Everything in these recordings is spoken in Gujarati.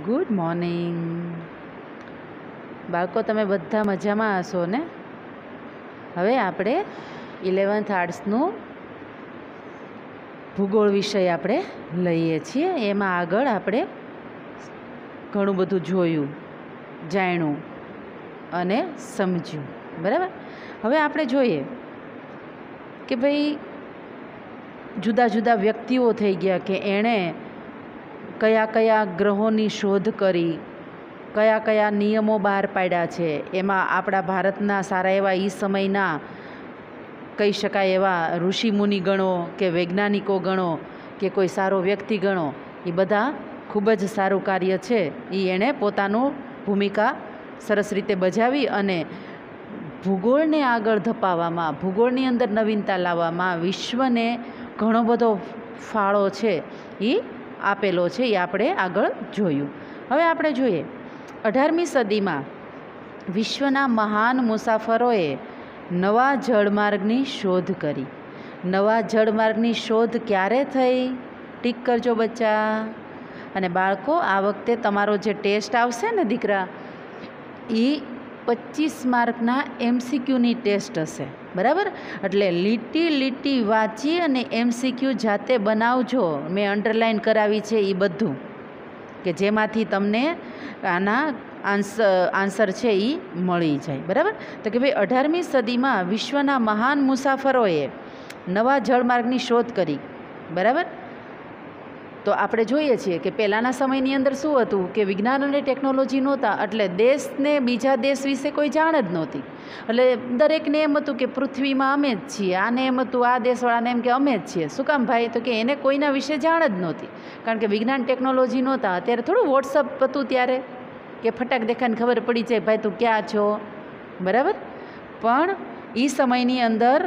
ગુડ મોર્નિંગ બાળકો, તમે બધા મજામાં હશો ને? હવે આપણે 11th આર્ટ્સનું ભૂગોળ વિષય આપણે લઈએ છીએ. એમાં આગળ આપણે ઘણું બધું જોયું, જાણ્યું અને સમજ્યું. બરાબર. હવે આપણે જોઈએ કે ભાઈ જુદા જુદા વ્યક્તિઓ થઈ ગયા કે એણે કયા કયા ગ્રહોની શોધ કરી, કયા કયા નિયમો બહાર પાડ્યા છે. એમાં આપણા ભારતના સારા એવા એ સમયના કહી શકાય એવા ઋષિમુનિ ગણો કે વૈજ્ઞાનિકો ગણો કે કોઈ સારો વ્યક્તિ ગણો, એ બધા ખૂબ જ સારું કાર્ય છે એ એણે પોતાનું ભૂમિકા સરસ રીતે બજાવી અને ભૂગોળને આગળ ધપાવવામાં, ભૂગોળની અંદર નવીનતા લાવવામાં વિશ્વને ઘણો બધો ફાળો છે એ આપેલો છે. એ આપણે આગળ જોયું. હવે આપણે જોઈએ 18મી સદીમાં વિશ્વના મહાન મુસાફરોએ નવા જળમાર્ગની શોધ કરી. નવા જળમાર્ગની શોધ ક્યારે થઈ? ટીક કરજો બચ્ચા. અને બાળકો, આ વખતે તમારો જે ટેસ્ટ આવશે ને દીકરા, એ 25 માર્કના MCQની ટેસ્ટ હશે. બરાબર. એટલે લીટી લીટી વાંચી અને MCQ જાતે બનાવજો. મેં અંડરલાઇન કરાવી છે એ બધું, કે જેમાંથી તમને આના આન્સર છે એ મળી જાય. બરાબર. તો કે ભાઈ 18મી સદીમાં વિશ્વના મહાન મુસાફરોએ નવા જળમાર્ગની શોધ કરી. બરાબર. તો આપણે જોઈએ છીએ કે પહેલાંના સમયની અંદર શું હતું કે વિજ્ઞાન અને ટેકનોલોજી નહોતા, એટલે દેશને બીજા દેશ વિશે કોઈ જાણ જ નહોતી. એટલે દરેકને એમ હતું કે પૃથ્વીમાં અમે જ છીએ. આને એમ હતું, આ દેશવાળાને એમ કે અમે જ છીએ. શું કામ ભાઈ? તો કે એને કોઈના વિશે જાણ જ નહોતી, કારણ કે વિજ્ઞાન ટેકનોલોજી નહોતા. અત્યારે થોડું વોટ્સઅપ હતું ત્યારે, કે ફટાક દેખાને ખબર પડી જાય ભાઈ તું ક્યાં છો. બરાબર. પણ એ સમયની અંદર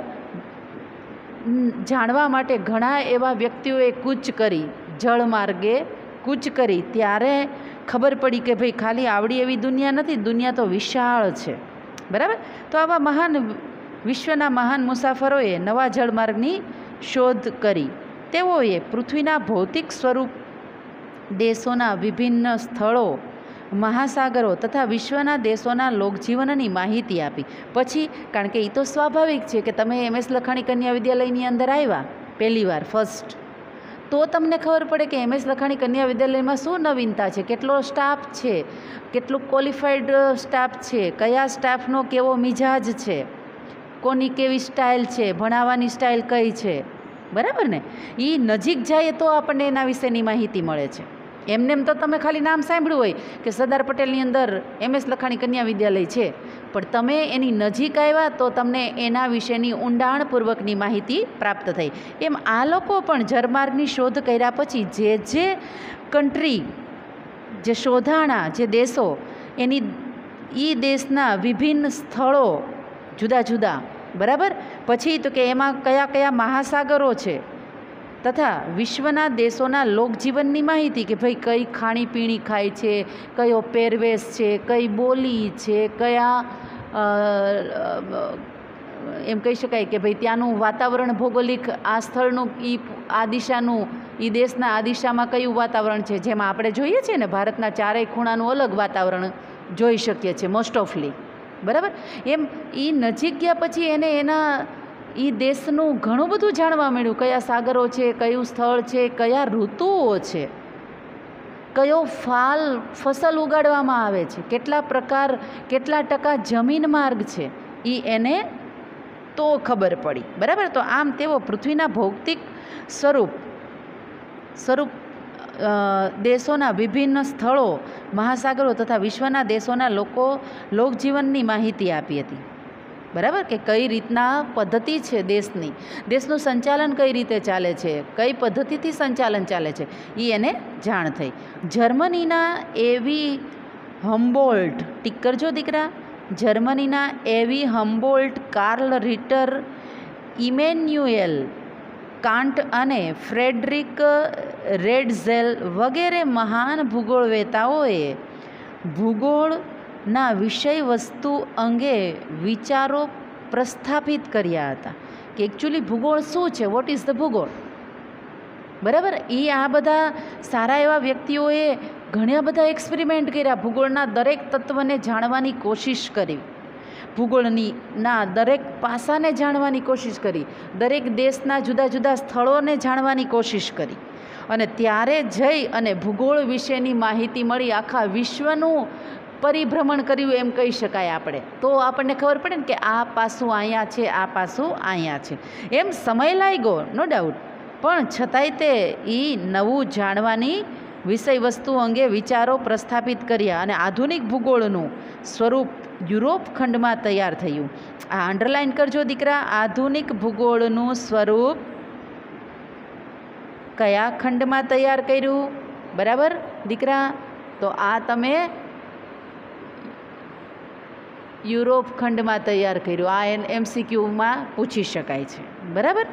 જાણવા માટે ઘણા એવા વ્યક્તિઓએ કૂચ કરી, જળમાર્ગે કૂચ કરી, ત્યારે ખબર પડી કે ભાઈ ખાલી આવડી એવી દુનિયા નથી, દુનિયા તો વિશાળ છે. બરાબર. તો આવા વિશ્વના મહાન મુસાફરોએ નવા જળમાર્ગની શોધ કરી. તેઓએ પૃથ્વીના ભૌતિક સ્વરૂપ, દેશોના વિભિન્ન સ્થળો, મહાસાગરો તથા વિશ્વના દેશોના લોકજીવનની માહિતી આપી. પછી, કારણ કે એ તો સ્વાભાવિક છે કે તમે MS લખાણી કન્યા વિદ્યાલયની અંદર આવ્યા પહેલી વાર ફર્સ્ટ, તો તમને ખબર પડે કે MS લખાણી કન્યા વિદ્યાલયમાં શું નવીનતા છે, કેટલો સ્ટાફ છે, કેટલું ક્વોલિફાઈડ સ્ટાફ છે, કયા સ્ટાફનો કેવો મિજાજ છે, કોની કેવી સ્ટાઇલ છે, ભણાવવાની સ્ટાઇલ કઈ છે. બરાબર ને? એ નજીક જાય તો આપણને એના વિશેની માહિતી મળે છે. એમને તો તમે ખાલી નામ સાંભળ્યું હોય કે સરદાર પટેલની અંદર MS લખાણી કન્યા વિદ્યાલય છે, પણ તમે એની નજીક આવ્યા તો તમને એના વિશેની ઊંડાણપૂર્વકની માહિતી પ્રાપ્ત થઈ. એમ આ લોકો પણ જળમાર્ગની શોધ કર્યા પછી જે કન્ટ્રી, જે શોધાણા જે દેશો, એની એ દેશના વિભિન્ન સ્થળો જુદા જુદા. બરાબર. પછી તો કે એમાં કયા કયા મહાસાગરો છે, તથા વિશ્વના દેશોના લોકજીવનની માહિતી, કે ભાઈ કઈ ખાણીપીણી ખાય છે, કયો પહેરવેશ છે, કઈ બોલી છે, કયા એમ કહી શકાય કે ભાઈ ત્યાંનું વાતાવરણ, ભૌગોલિક આ સ્થળનું, આ દિશાનું, એ દેશના આ દિશામાં કયું વાતાવરણ છે. જેમાં આપણે જોઈએ છીએ ને ભારતના ચારેય ખૂણાનું અલગ વાતાવરણ જોઈ શકીએ છીએ મોસ્ટ ઓફલી. બરાબર. એમ એ નજીક ગયા પછી એને એના એ દેશનું ઘણું બધું જાણવા મળ્યું. કયા સાગરો છે, કયું સ્થળ છે, કયા ઋતુઓ છે, કયો ફસલ ઉગાડવામાં આવે છે, કેટલા પ્રકાર, કેટલા ટકા જમીન માર્ગ છે, એ એને તો ખબર પડી. બરાબર. તો આમ તેઓ પૃથ્વીના ભૌતિક સ્વરૂપ, દેશોના વિભિન્ન સ્થળો, મહાસાગરો તથા વિશ્વના દેશોના લોકજીવનની માહિતી આપી હતી. બરાબર. કે કઈ રીતના પદ્ધતિ છે દેશનું સંચાલન કઈ રીતે ચાલે છે, કઈ પદ્ધતિથી સંચાલન ચાલે છે, એ એને જાણ થઈ. જર્મનીના એવી હમ્બોલ્ટ, ટીક કરજો દીકરા, જર્મનીના એવી હમ્બોલ્ટ, કાર્લ રિટર, ઇમેન્યુએલ કાન્ટ અને ફ્રેડરિક રેડઝેલ વગેરે મહાન ભૂગોળવેતાઓએ ભૂગોળના વિષય વસ્તુ અંગે વિચારો પ્રસ્થાપિત કર્યા હતા. કે એકચ્યુઅલી ભૂગોળ શું છે, વોટ ઇઝ ધ ભૂગોળ. બરાબર. એ આ બધા સારા એવા વ્યક્તિઓએ ઘણા બધા એક્સપેરિમેન્ટ કર્યા, ભૂગોળના દરેક તત્વને જાણવાની કોશિશ કરી, ભૂગોળના દરેક પાસાને જાણવાની કોશિશ કરી, દરેક દેશના જુદા જુદા સ્થળોને જાણવાની કોશિશ કરી, અને ત્યારે જઈ અને ભૂગોળ વિશેની માહિતી મળી. આખા વિશ્વનું પરિભ્રમણ કર્યું એમ કહી શકાય આપણે. તો આપણને ખબર પડે ને કે આ પાસું અહીંયા છે, આ પાસું અહીંયા છે. એમ સમય લાગ્યો, નો ડાઉટ, પણ છતાંય તે નવું જાણવાની વિષય વસ્તુ અંગે વિચારો પ્રસ્થાપિત કર્યા અને આધુનિક ભૂગોળનું સ્વરૂપ યુરોપ ખંડમાં તૈયાર થયું. આ અંડરલાઇન કરજો દીકરા, આધુનિક ભૂગોળનું સ્વરૂપ કયા ખંડમાં તૈયાર કર્યું? બરાબર દીકરા? તો આ તમે યુરોપ ખંડમાં તૈયાર કર્યું. આ MCQમાં પૂછી શકાય છે. બરાબર?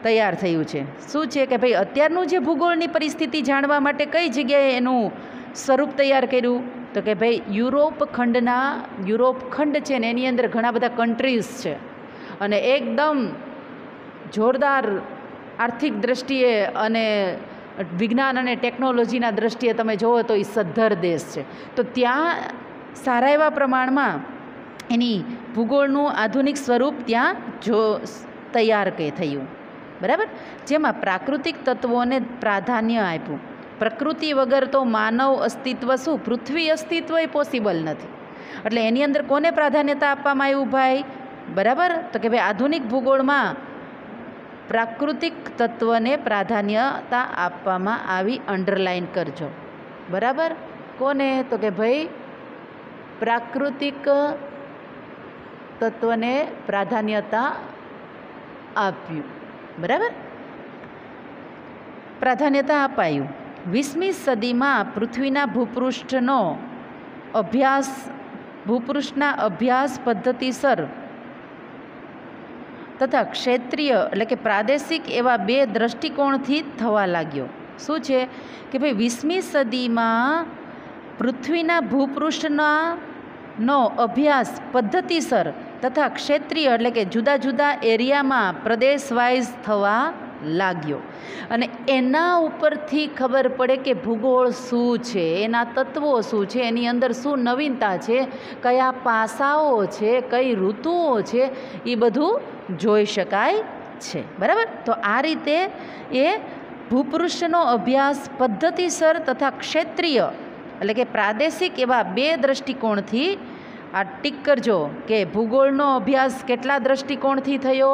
તૈયાર થયું છે. શું છે કે ભાઈ અત્યારનું જે ભૂગોળની પરિસ્થિતિ જાણવા માટે કઈ જગ્યાએ એનું સ્વરૂપ તૈયાર કર્યું? તો કે ભાઈ યુરોપ ખંડ છે ને એની અંદર ઘણા બધા કન્ટ્રીઝ છે, અને એકદમ જોરદાર આર્થિક દ્રષ્ટિએ અને વિજ્ઞાન અને ટેકનોલોજીના દ્રષ્ટિએ તમે જુઓ તો એ સદ્ધર દેશ છે. તો ત્યાં સારા એવા પ્રમાણમાં એની ભૂગોળનું આધુનિક સ્વરૂપ ત્યાં તૈયાર થયું. બરાબર? જેમાં પ્રાકૃતિક તત્વોને પ્રાધાન્ય આપ્યું. પ્રકૃતિ વગર તો માનવ અસ્તિત્વ શું, પૃથ્વી અસ્તિત્વ એ પોસિબલ નથી. એટલે એની અંદર કોને પ્રાધાન્યતા આપવામાં આવ્યું ભાઈ? બરાબર? તો કે ભાઈ આધુનિક ભૂગોળમાં પ્રાકૃતિક તત્વને પ્રાધાન્યતા આપવામાં આવી. અંડરલાઇન કરજો. બરાબર? કોને? તો કે ભાઈ પ્રાકૃતિક તત્વને પ્રાધાન્યતા આપ્યું. બરાબર? પ્રાધાન્યતા અપાયું. 20મી સદીમાં પૃથ્વીના ભૂપૃષ્ઠના અભ્યાસ પદ્ધતિસર તથા ક્ષેત્રીય એટલે કે પ્રાદેશિક એવા બે દ્રષ્ટિકોણથી થવા લાગ્યો. શું છે કે ભાઈ 20મી સદીમાં પૃથ્વીના ભૂપૃષ્ઠનો અભ્યાસ પદ્ધતિસર તથા ક્ષેત્રીય એટલે કે જુદા જુદા એરિયામાં પ્રદેશ વાઇઝ થવા લાગ્યો. અને એના ઉપરથી ખબર પડે કે ભૂગોળ શું છે, એના તત્વો શું છે, એની અંદર શું નવીનતા છે, કયા પાસાઓ છે, કઈ ઋતુઓ છે, એ બધું જોઈ શકાય છે. બરાબર? તો આ રીતે એ ભૂપૃષ્ઠનો અભ્યાસ પદ્ધતિસર તથા ક્ષેત્રીય એટલે કે પ્રાદેશિક એવા બે દ્રષ્ટિકોણથી, આ ટીક કરજો કે ભૂગોળનો અભ્યાસ કેટલા દ્રષ્ટિકોણથી થયો?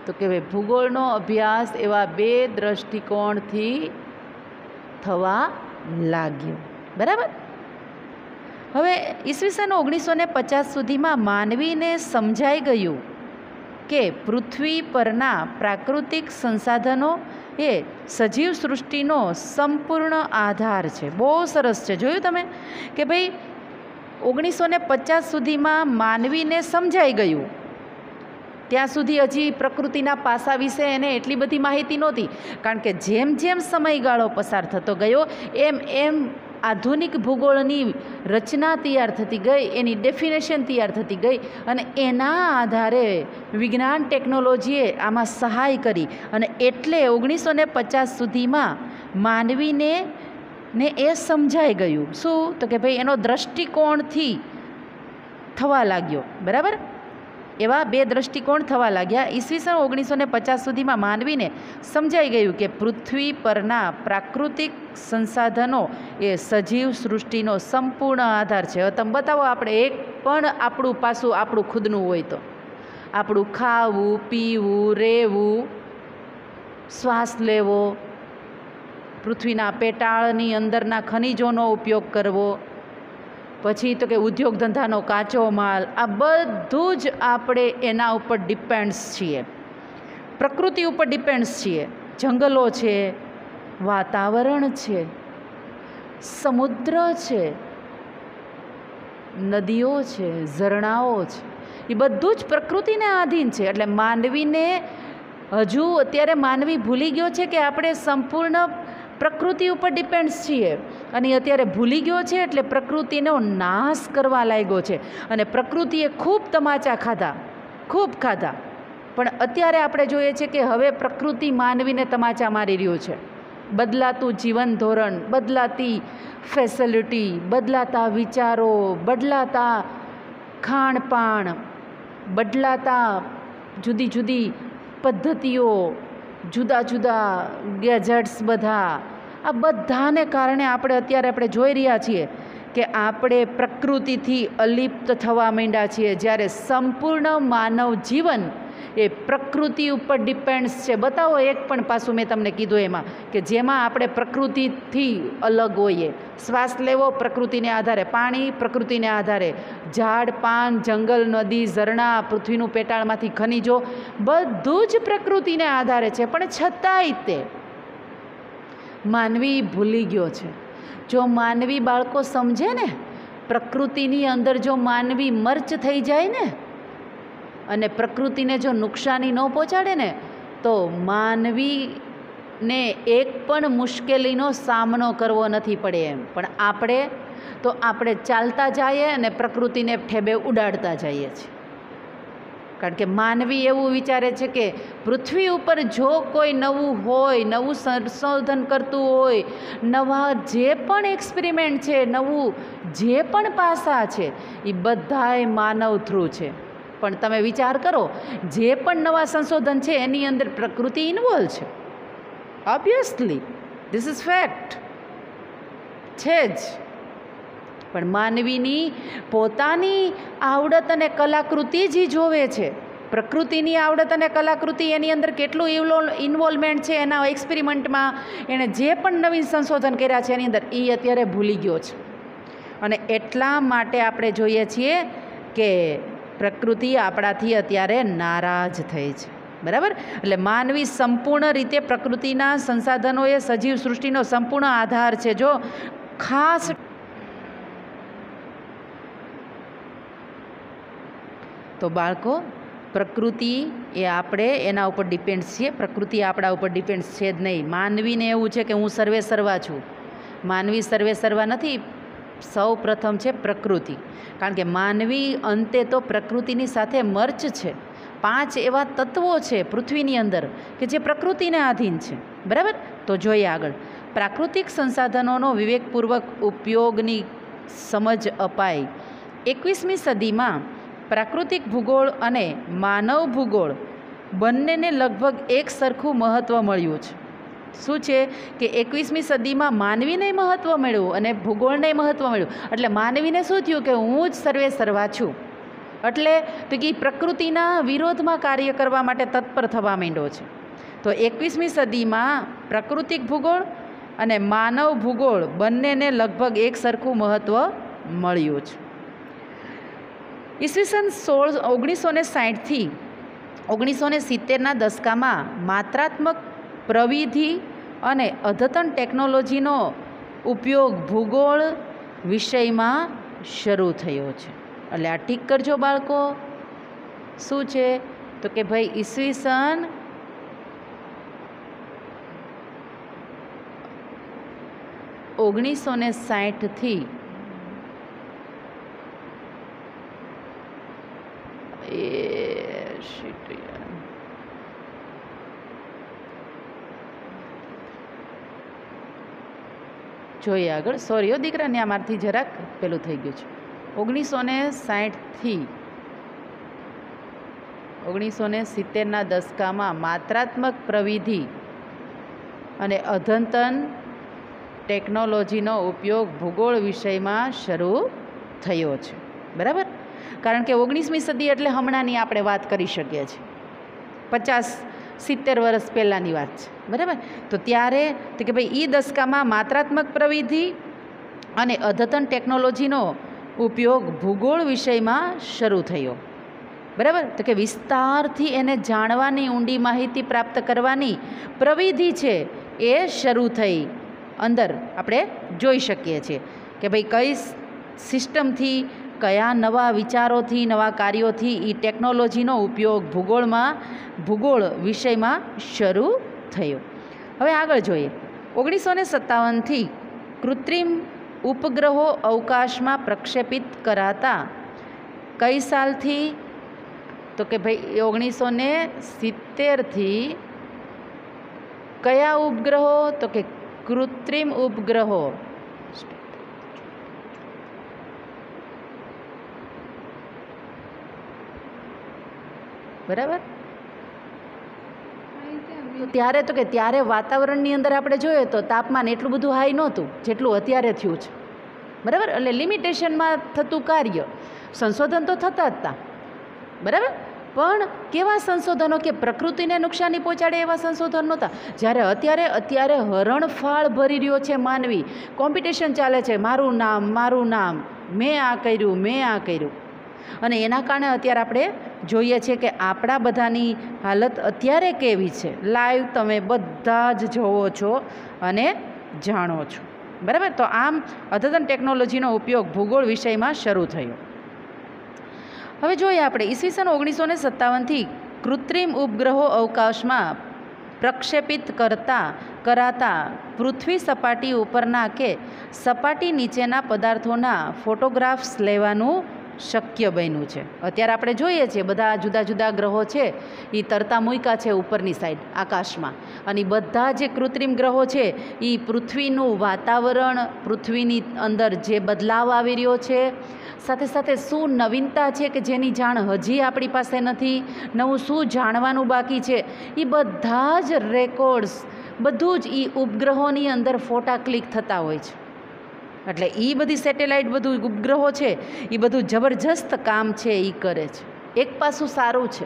તો કે ભાઈ ભૂગોળનો અભ્યાસ એવા બે દ્રષ્ટિકોણથી થવા લાગ્યો. બરાબર? હવે ઈસવીસન 1950 સુધીમાં માનવીને સમજાઈ ગયું કે પૃથ્વી પરના પ્રાકૃતિક સંસાધનો એ સજીવ સૃષ્ટિનો સંપૂર્ણ આધાર છે. બહુ સરસ છે. જોયું તમે કે ભાઈ 1950 સુધીમાં માનવીને સમજાઈ ગયું. ત્યાં સુધી હજી પ્રકૃતિના પાસા વિશે એને એટલી બધી માહિતી નહોતી, કારણ કે જેમ જેમ સમયગાળો પસાર થતો ગયો એમ એમ આધુનિક ભૂગોળની રચના તૈયાર થતી ગઈ, એની ડેફિનેશન તૈયાર થતી ગઈ, અને એના આધારે વિજ્ઞાન ટેકનોલોજીએ આમાં સહાય કરી. અને એટલે 1950 સુધીમાં માનવીને એ સમજાઈ ગયું. શું? તો કે ભાઈ એનો દ્રષ્ટિકોણથી થવા લાગ્યો. બરાબર? એવા બે દ્રષ્ટિકોણ થવા લાગ્યા. ઈસવીસન 1950 સુધીમાં માનવીને સમજાઈ ગયું કે પૃથ્વી પરના પ્રાકૃતિક સંસાધનો એ સજીવ સૃષ્ટિનો સંપૂર્ણ આધાર છે. હવે તમે બતાવો, આપણે એક પણ આપણું પાસું આપણું ખુદનું હોય તો, આપણું ખાવું, પીવું, રહેવું, શ્વાસ લેવો, પૃથ્વીના પેટાળની અંદરના ખનિજોનો ઉપયોગ કરવો, પછી તો કે ઉદ્યોગ ધંધાનો કાચો માલ, આ બધું જ આપણે એના ઉપર ડિપેન્ડ્સ છીએ, પ્રકૃતિ ઉપર ડિપેન્ડ્સ છીએ. જંગલો છે, વાતાવરણ છે, સમુદ્ર છે, નદીઓ છે, ઝરણાઓ છે, એ બધું જ પ્રકૃતિને આધીન છે. એટલે માનવીને હજુ અત્યારે માનવી ભૂલી ગયો છે કે આપણે સંપૂર્ણ પ્રકૃતિ ઉપર ડિપેન્ડ્સ છીએ, અને અત્યારે ભૂલી ગયો છે. એટલે પ્રકૃતિનો નાશ કરવા લાગ્યો છે, અને પ્રકૃતિએ ખૂબ તમાચા ખાધા, ખૂબ ખાધા. પણ અત્યારે આપણે જોઈએ છીએ કે હવે પ્રકૃતિ માનવીને તમાચા મારી રહ્યું છે. બદલાતું જીવન ધોરણ, બદલાતી ફેસિલિટી, બદલાતા વિચારો, બદલાતા ખાણપાણ, બદલાતા જુદી જુદી પદ્ધતિઓ, જુદા જુદા ગેજેટ્સ, બધા આ બધાને કારણે આપણે જોઈ રહ્યા છીએ કે આપણે પ્રકૃતિથી અલિપ્ત થવા માંડ્યા છીએ, જ્યારે સંપૂર્ણ માનવ જીવન એ પ્રકૃતિ ઉપર ડિપેન્ડ્સ છે. બતાવો એક પણ પાછું મેં તમને કીધું એમાં કે જેમાં આપણે પ્રકૃતિથી અલગ હોઈએ. શ્વાસ લેવો પ્રકૃતિને આધારે, પાણી પ્રકૃતિને આધારે, ઝાડ પાન, જંગલ, નદી, ઝરણા, પૃથ્વીનું પેટાળમાંથી ખનિજો, બધું જ પ્રકૃતિને આધારે છે. પણ છતાંય તે માનવી ભૂલી ગયો છે. જો માનવી બાળકો સમજે ને, પ્રકૃતિની અંદર જો માનવી મર્ચ થઈ જાય ને અને પ્રકૃતિને જો નુકસાની ન પહોંચાડે ને, તો માનવીને એક પણ મુશ્કેલીનો સામનો કરવો નથી પડે એમ. પણ આપણે ચાલતા જઈએ અને પ્રકૃતિને ઠેબે ઉડાડતા જઈએ છીએ. કારણ કે માનવી એવું વિચારે છે કે પૃથ્વી ઉપર જો કોઈ નવું હોય, નવું સંશોધન કરતું હોય, નવા જે પણ એક્સપેરિમેન્ટ છે, નવું જે પણ પાસા છે, એ બધાય માનવ થ્રુ છે. પણ તમે વિચાર કરો, જે પણ નવા સંશોધન છે એની અંદર પ્રકૃતિ ઇન્વોલ્વ છે. ઓબ્વિયસલી ધીસ ઇઝ ફેક્ટ છે જ. પણ માનવીની પોતાની આવડત અને કલાકૃતિ જ જોવે છે. પ્રકૃતિની આવડત અને કલાકૃતિ એની અંદર કેટલું ઇન્વોલ્વમેન્ટ છે એના એક્સપેરિમેન્ટમાં, એણે જે પણ નવીન સંશોધન કર્યા છે એની અંદર, એ અત્યારે ભૂલી ગયો છે. અને એટલા માટે આપણે જોઈએ છીએ કે પ્રકૃતિ આપણાથી અત્યારે નારાજ થઈ છે. બરાબર? એટલે માનવી સંપૂર્ણ રીતે પ્રકૃતિના સંસાધનો એ સજીવ સૃષ્ટિનો સંપૂર્ણ આધાર છે. જો ખાસ તો બાળકો, પ્રકૃતિ એ આપણે એના ઉપર ડિપેન્ડ છીએ, પ્રકૃતિ આપણા ઉપર ડિપેન્ડ છે જ નહીં. માનવીને એવું છે કે હું સર્વે સર્વા છું. માનવી સર્વે સર્વા નથી. સૌ પ્રથમ છે પ્રકૃતિ. કારણ કે માનવી અંતે તો પ્રકૃતિની સાથે મર્ચ છે. 5 એવા તત્વો છે પૃથ્વીની અંદર કે જે પ્રકૃતિને આધીન છે. બરાબર? તો જોઈએ આગળ. પ્રાકૃતિક સંસાધનોનો વિવેકપૂર્વક ઉપયોગની સમજ અપાય. 21મી સદીમાં પ્રાકૃતિક ભૂગોળ અને માનવ ભૂગોળ બંનેને લગભગ એક સરખું મહત્ત્વ મળ્યું છે. શું છે કે 21મી સદીમાં માનવીને મહત્ત્વ મળ્યું અને ભૂગોળને મહત્ત્વ મળ્યું. એટલે માનવીને શું થયું કે હું જ સર્વે સર્વા છું. એટલે તો કે પ્રકૃતિના વિરોધમાં કાર્ય કરવા માટે તત્પર થવા માંડ્યો છે. તો 21મી સદીમાં પ્રાકૃતિક ભૂગોળ અને માનવ ભૂગોળ બંનેને લગભગ એક સરખું મહત્ત્વ મળ્યું છે. ઈસવીસન 1960થી 1970ના દશકામાં માત્રાત્મક પ્રવિધિ અને અદ્યતન ટેકનોલોજીનો ઉપયોગ ભૂગોળ વિષયમાં શરૂ થયો છે. એટલે આ ઠીક કરજો બાળકો. શું છે તો કે ભાઈ ઈસવીસન 1960થી જોઈએ આગળ. સોરી દીકરાને અમારથી જરાક પેલું થઈ ગયું છે. 1960થી 1970ના દશકામાં માત્રાત્મક પ્રવિધિ અને અદ્યતન ટેકનોલોજીનો ઉપયોગ ભૂગોળ વિષયમાં શરૂ થયો છે. બરાબર? કારણ કે 19મી સદી એટલે હમણાંની આપણે વાત કરી શકીએ છીએ. 50-70 વર્ષ પહેલાંની વાત છે. બરાબર? તો ત્યારે તો કે ભાઈ એ દશકામાં માત્રાત્મક પ્રવિધિ અને અદ્યતન ટેકનોલોજીનો ઉપયોગ ભૂગોળ વિષયમાં શરૂ થયો. બરાબર? તો કે વિસ્તારથી એને જાણવાની, ઊંડી માહિતી પ્રાપ્ત કરવાની પ્રવિધિ છે એ શરૂ થઈ. અંદર આપણે જોઈ શકીએ છીએ કે ભાઈ કઈ સિસ્ટમથી, કયા નવા વિચારોથી, નવા કાર્યોથી એ ટેકનોલોજીનો ઉપયોગ ભૂગોળ વિષયમાં શરૂ થયો. હવે આગળ જોઈએ. 1957થી કૃત્રિમ ઉપગ્રહો અવકાશમાં પ્રક્ષેપિત કરાતા. કઈ સાલથી તો કે ભાઈ 1970થી કયા ઉપગ્રહો તો કે કૃત્રિમ ઉપગ્રહો બરાબર. તો ત્યારે વાતાવરણની અંદર આપણે જોઈએ તો તાપમાન એટલું બધું હાઈ નહોતું જેટલું અત્યારે થયું છે, બરાબર. એટલે લિમિટેશનમાં થતું કાર્ય, સંશોધન તો થતા જ હતા, બરાબર. પણ કેવા સંશોધનો કે પ્રકૃતિને નુકસાની પહોંચાડે એવા સંશોધન નહોતા. જ્યારે અત્યારે હરણફાળ ભરી રહ્યો છે માનવી, કોમ્પિટિશન ચાલે છે, મારું નામ, મેં આ કર્યું, અને એના કારણે અત્યારે આપણે જોઈએ છીએ કે આપણા બધાની હાલત અત્યારે કેવી છે. લાઈવ તમે બધા જ જોવો છો અને જાણો છો, બરાબર. તો આમ અદ્યતન ટેકનોલોજીનો ઉપયોગ ભૂગોળ વિષયમાં શરૂ થયો. હવે જોઈએ આપણે ઈસવીસન 1957થી કૃત્રિમ ઉપગ્રહો અવકાશમાં પ્રક્ષેપિત કરાતા પૃથ્વી સપાટી ઉપરના કે સપાટી નીચેના પદાર્થોના ફોટોગ્રાફ્સ લેવાનું શક્ય બન્યું છે. અત્યારે આપણે જોઈએ છીએ બધા જુદા જુદા ગ્રહો છે એ તરતા મૂક્યા છે ઉપરની સાઈડ આકાશમાં, અને બધા જે કૃત્રિમ ગ્રહો છે એ પૃથ્વીનું વાતાવરણ, પૃથ્વીની અંદર જે બદલાવ આવી રહ્યો છે, સાથે સાથે શું નવીનતા છે કે જેની જાણ હજી આપણી પાસે નથી, નવું શું જાણવાનું બાકી છે, એ બધા જ રેકોર્ડ્સ બધું જ એ ઉપગ્રહોની અંદર ફોટા ક્લિક થતા હોય છે. એટલે એ બધી સેટેલાઇટ બધું ઉપગ્રહો છે એ બધું જબરજસ્ત કામ છે એ કરે છે. એક પાસું સારું છે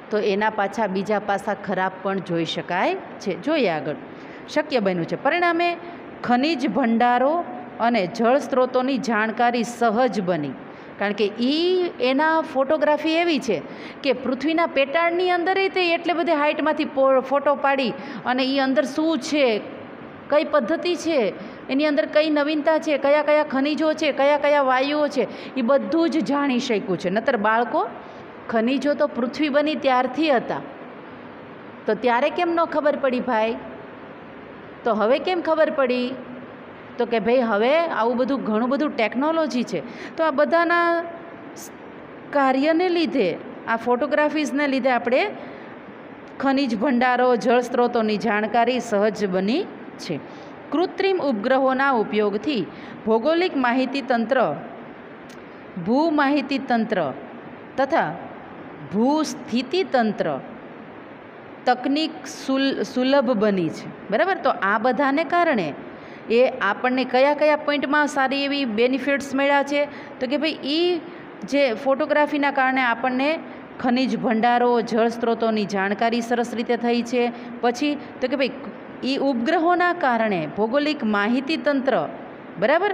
તો એના પાછા બીજા પાસા ખરાબ પણ જોઈ શકાય છે. જોઈએ આગળ. શક્ય બન્યું છે. પરિણામે ખનિજ ભંડારો અને જળ સ્ત્રોતોની જાણકારી સહજ બની, કારણ કે એના ફોટોગ્રાફી એવી છે કે પૃથ્વીના પેટાળની અંદર તે એટલે બધી હાઇટમાંથી ફોટો પાડી અને એ અંદર શું છે, કઈ પદ્ધતિ છે, એની અંદર કઈ નવીનતા છે, કયા કયા ખનિજો છે, કયા કયા વાયુઓ છે, એ બધું જ જાણી શક્યું છે. નતર બાળકો ખનિજો તો પૃથ્વી બની ત્યારથી હતા, તો ત્યારે કેમ ન ખબર પડી ભાઈ? તો હવે કેમ ખબર પડી? તો કે ભાઈ હવે આવું બધું ઘણું બધું ટેકનોલોજી છે, તો આ બધાના કાર્યને લીધે, આ ફોટોગ્રાફીઝને લીધે આપણે ખનિજ ભંડારો, જળ સ્ત્રોતોની જાણકારી સહજ બની છે. કૃત્રિમ ઉપગ્રહોના ઉપયોગથી ભૌગોલિક માહિતી તંત્ર, ભૂમાહિતી તંત્ર તથા ભૂસ્થિતિ તંત્ર તકનિક સુલભ બની છે, બરાબર. તો આ બધાને કારણે એ આપણને કયા કયા પોઈન્ટમાં સારી એવી બેનિફિટ્સ મળ્યા છે? તો કે ભાઈ એ જે ફોટોગ્રાફીના કારણે આપણને ખનિજ ભંડારો, જળ સ્ત્રોતોની જાણકારી સરસ રીતે થઈ છે. પછી તો કે ભાઈ એ ઉપગ્રહોના કારણે ભૌગોલિક માહિતી તંત્ર, બરાબર,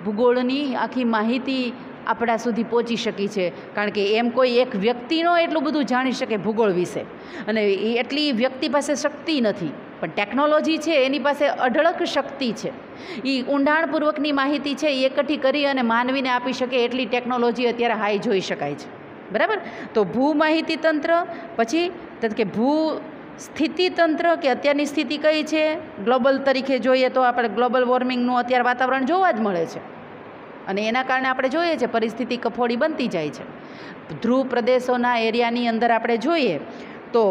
ભૂગોળની આખી માહિતી આપણા સુધી પહોંચી શકી છે, કારણ કે એમ કોઈ એક વ્યક્તિનો એટલું બધું જાણી શકે ભૂગોળ વિશે, અને એ એટલી વ્યક્તિ પાસે શક્તિ નથી, પણ ટેકનોલોજી છે એની પાસે અઢળક શક્તિ છે. એ ઊંડાણપૂર્વકની માહિતી છે એ એકઠી કરી અને માનવીને આપી શકે એટલી ટેકનોલોજી અત્યારે હાઈ જોઈ શકાય છે, બરાબર. તો ભૂ માહિતી તંત્ર, પછી કે ભૂ સ્થિતિ તંત્ર, કે અત્યારની સ્થિતિ કઈ છે ગ્લોબલ તરીકે જોઈએ તો આપણે ગ્લોબલ વોર્મિંગનું અત્યારે વાતાવરણ જોવા જ મળે છે, અને એના કારણે આપણે જોઈએ છે પરિસ્થિતિ કફોડી બનતી જાય છે. ધ્રુવ પ્રદેશોના એરિયાની અંદર આપણે જોઈએ તો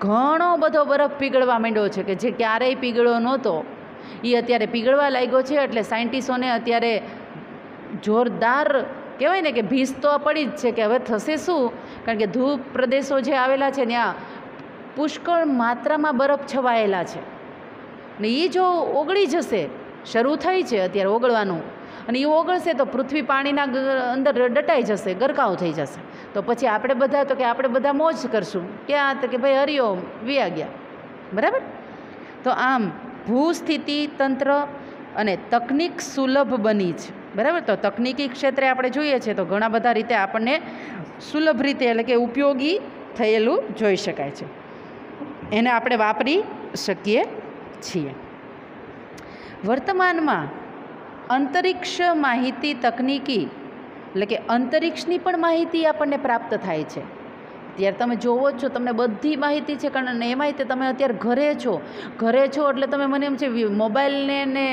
ઘણો બધો બરફ પીગળવા માંડ્યો છે કે જે ક્યારેય પીગળ્યો નહોતો, એ અત્યારે પીગળવા લાગ્યો છે. એટલે સાયન્ટિસ્ટોને અત્યારે જોરદાર કહેવાય ને કે ભીસ તો પડી જ છે કે હવે થશે શું, કારણ કે ધ્રુવ પ્રદેશો જે આવેલા છે ત્યાં પુષ્કળ માત્રામાં બરફ છવાયેલા છે, ને એ જો ઓગળી જશે, શરૂ થઈ છે અત્યારે ઓગળવાનું, અને એ ઓગળશે તો પૃથ્વી પાણીના અંદર દટાઈ જશે, ગરકાવ થઈ જશે. તો પછી આપણે બધા મોજ કરશું ક્યાં? તો કે ભાઈ હરિઓમ વ્યા ગયા, બરાબર. તો આમ ભૂસ્થિતિ તંત્ર અને તકનિક સુલભ બની છે, બરાબર. તો તકનિકી ક્ષેત્રે આપણે જોઈએ છે તો ઘણા બધા રીતે આપણને સુલભ રીતે એટલે કે ઉપયોગી થયેલું જોઈ શકાય છે, એને આપણે વાપરી શકીએ છીએ. વર્તમાનમાં અંતરિક્ષ માહિતી તકનિકી એટલે કે અંતરિક્ષની પણ માહિતી આપણને પ્રાપ્ત થાય છે. ત્યારે તમે જોવો જ છો, તમને બધી માહિતી છે, કારણ એમાંય તે તમે અત્યારે ઘરે છો એટલે તમે મને એમ છે મોબાઈલને ને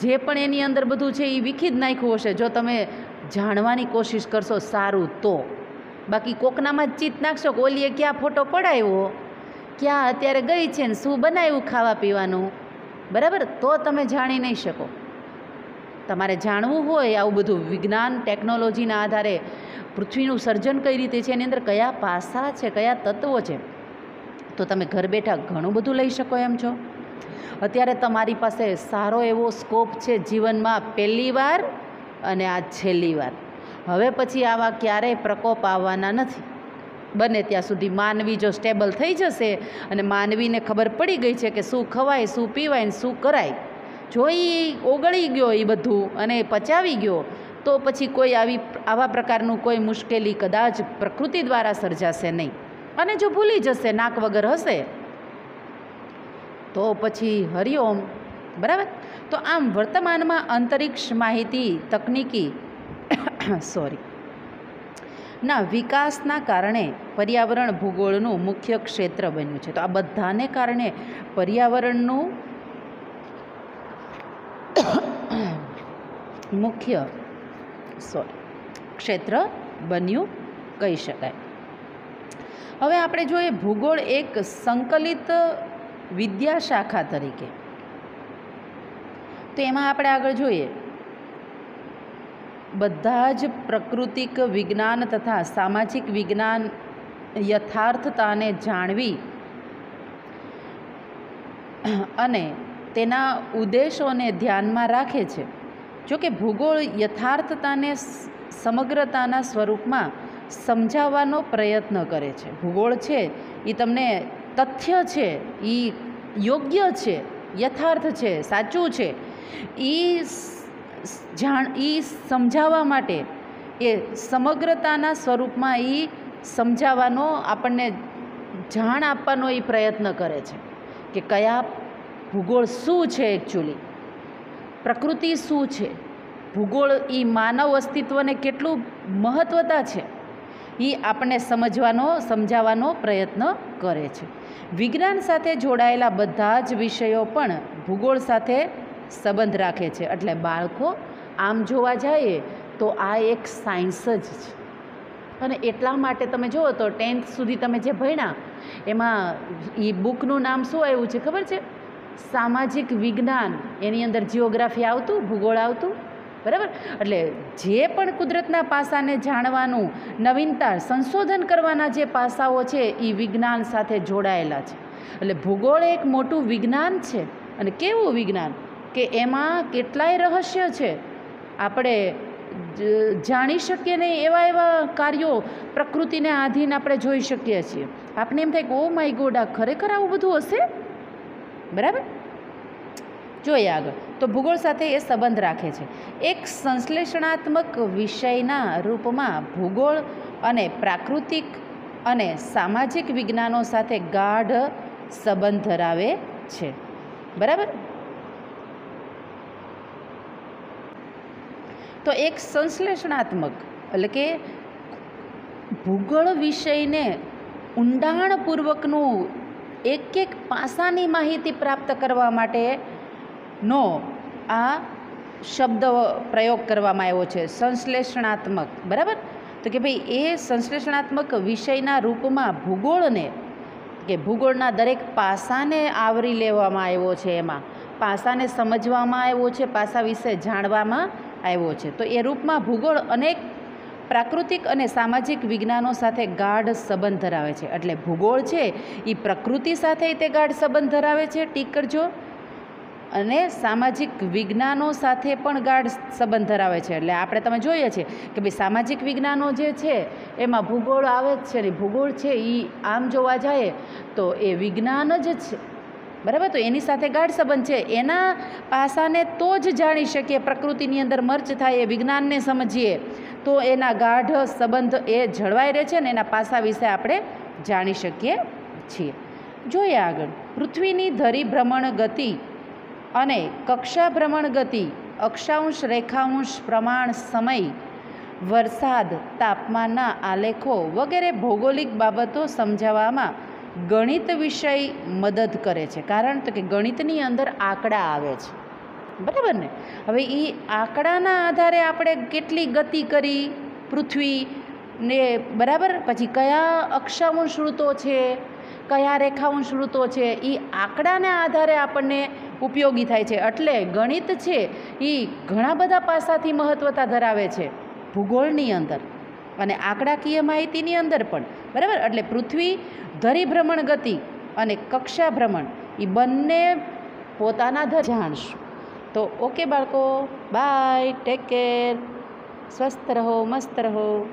જે પણ એની અંદર બધું છે એ વીખી જ નાખ્યું હશે. જો તમે જાણવાની કોશિશ કરશો સારું તો, બાકી કોકનામાં જ ચિત્ત નાખશો કે ઓલીએ ક્યાં ફોટો પડાવ્યો ક્યાં અત્યારે ગઈ છે ને શું બનાવ્યું ખાવા પીવાનું, બરાબર, તો તમે જાણી નહીં શકો. તમારે જાણવું હોય આવું બધું વિજ્ઞાન ટેકનોલોજીના આધારે પૃથ્વીનું સર્જન કઈ રીતે છે, એની અંદર કયા પાસા છે, કયા તત્વો છે, તો તમે ઘર બેઠા ઘણું બધું લઈ શકો એમ છો. અત્યારે તમારી પાસે સારો એવો સ્કોપ છે જીવનમાં, પહેલી વાર અને આ છેલ્લી વાર. હવે પછી આવા ક્યારેય પ્રકોપ આવવાના નથી. બને ત્યાં સુધી માનવી જો સ્ટેબલ થઈ જશે અને માનવીને ખબર પડી ગઈ છે કે શું ખવાય, શું પીવાય ને શું કરાય, જો એ ઓગળી ગયો એ બધું અને પચાવી ગયો, તો પછી કોઈ આવા પ્રકારનું કોઈ મુશ્કેલી કદાચ પ્રકૃતિ દ્વારા સર્જાશે નહીં. અને જો ભૂલી જશે, નાક વગર હશે, તો પછી હરિઓમ. બરાબર. તો આમ વર્તમાનમાં અંતરિક્ષ માહિતી તકનિકી ના વિકાસના કારણે પર્યાવરણ ભૂગોળનું મુખ્ય ક્ષેત્ર બન્યું છે. તો આ બધાને કારણે પર્યાવરણનું મુખ્ય ક્ષેત્ર બન્યું કહી શકાય. હવે આપણે જોઈએ ભૂગોળ એક સંકલિત વિદ્યા શાખા તરીકે, તો એમાં આપણે આગળ જોઈએ બધા જ પ્રાકૃતિક વિજ્ઞાન તથા સામાજિક વિજ્ઞાન યથાર્થતાને જાણવી અને તેના ઉદ્દેશોને ધ્યાનમાં રાખે છે. જો કે ભૂગોળ યથાર્થતાને સમગ્રતાના સ્વરૂપમાં સમજાવવાનો પ્રયત્ન કરે છે. ભૂગોળ છે એ તમને તથ્ય છે, એ યોગ્ય છે, યથાર્થ છે, સાચું છે, એ સમજાવવા માટે એ સમગ્રતાના સ્વરૂપમાં એ સમજાવવાનો, આપણને જાણ આપવાનો એ પ્રયત્ન કરે છે કે કયા ભૂગોળ શું છે, એકચ્યુઅલી પ્રકૃતિ શું છે, ભૂગોળ એ માનવ અસ્તિત્વને કેટલું મહત્વતા છે, એ આપણને સમજાવવાનો પ્રયત્ન કરે છે. વિજ્ઞાન સાથે જોડાયેલા બધા જ વિષયો પણ ભૂગોળ સાથે સંબંધ રાખે છે. એટલે બાળકો આમ જોવા જઈએ તો આ એક સાયન્સ જ છે. અને એટલા માટે તમે જુઓ તો 10th સુધી તમે જે ભણ્યા એમાં એ બુકનું નામ શું આવ્યું છે ખબર છે? સામાજિક વિજ્ઞાન. એની અંદર જિયોગ્રાફી આવતું, ભૂગોળ આવતું, બરાબર. એટલે જે પણ કુદરતના પાસાને જાણવાનું, નવીનતા, સંશોધન કરવાના જે પાસાઓ છે એ વિજ્ઞાન સાથે જોડાયેલા છે. એટલે ભૂગોળ એક મોટું વિજ્ઞાન છે. અને કેવું વિજ્ઞાન કે એમાં કેટલાય રહસ્ય છે, આપણે જાણી શકીએ નહીં એવા કાર્યો પ્રકૃતિને આધીન આપણે જોઈ શકીએ છીએ. આપણે એમ થાય કે ઓ માય ગોડ, આ ખરેખર આવું બધું હશે, બરાબર. જોઈએ આગળ. તો ભૂગોળ સાથે એ સંબંધ રાખે છે. એક સંશ્લેષણાત્મક વિષયના રૂપમાં ભૂગોળ અને પ્રાકૃતિક અને સામાજિક વિજ્ઞાનો સાથે ગાઢ સંબંધ ધરાવે છે, બરાબર. તો એક સંશ્લેષણાત્મક એટલે કે ભૂગોળ વિષયને ઊંડાણપૂર્વકનું એક પાસાની માહિતી પ્રાપ્ત કરવા માટેનો આ શબ્દ પ્રયોગ કરવામાં આવ્યો છે, સંશ્લેષણાત્મક, બરાબર. તો કે ભાઈ એ સંશ્લેષણાત્મક વિષયના રૂપમાં ભૂગોળને, કે ભૂગોળના દરેક પાસાને આવરી લેવામાં આવ્યો છે, એમાં પાસાને સમજવામાં આવ્યો છે, પાસા વિશે જાણવામાં આવ્યો છે. તો એ રૂપમાં ભૂગોળ અનેક પ્રાકૃતિક અને સામાજિક વિજ્ઞાનો સાથે ગાઢ સંબંધ ધરાવે છે. એટલે ભૂગોળ છે એ પ્રકૃતિ સાથે તે ગાઢ સંબંધ ધરાવે છે, ટીક કરજો, અને સામાજિક વિજ્ઞાનો સાથે પણ ગાઢ સંબંધ ધરાવે છે. એટલે આપણે તમે જોઈએ છીએ કે ભાઈ સામાજિક વિજ્ઞાનો જે છે એમાં ભૂગોળ આવે જ છે ને. ભૂગોળ છે એ આમ જોવા જાય તો એ વિજ્ઞાન જ છે, બરાબર. તો એની સાથે ગાઢ સંબંધ છે. એના પાસાને તો જ જાણી શકીએ, પ્રકૃતિની અંદર મર્ચ થાય, એ વિજ્ઞાનને સમજીએ તો એના ગાઢ સંબંધ એ જળવાઈ રહે છે ને એના પાસા વિશે આપણે જાણી શકીએ છીએ. જોઈએ આગળ. પૃથ્વીની ધરી ભ્રમણ ગતિ અને કક્ષા ભ્રમણ ગતિ, અક્ષાંશ, રેખાંશ, પ્રમાણ, સમય, વરસાદ, તાપમાનના આલેખો વગેરે ભૌગોલિક બાબતો સમજાવવામાં ગણિત વિષય મદદ કરે છે. કારણ તો કે ગણિતની અંદર આંકડા આવે છે, બરાબર ને. હવે એ આંકડાના આધારે આપણે કેટલી ગતિ કરી પૃથ્વીને, બરાબર, પછી કયા અક્ષાંશ ઋતો છે, કયા રેખાંશ વૃત્તો છે એ આંકડાના આધારે આપણને ઉપયોગી થાય છે. એટલે ગણિત છે એ ઘણા બધા પાસાથી મહત્ત્વતા ધરાવે છે ભૂગોળની અંદર અને આંકડાકીય માહિતીની અંદર પણ, બરાબર. એટલે પૃથ્વી ધરી ભ્રમણ ગતિ અને કક્ષા ભ્રમણ એ બંને પોતાના જાણશું. તો ઓકે બાળકો, બાય, ટેક કેર, સ્વસ્થ રહો, મસ્ત રહો.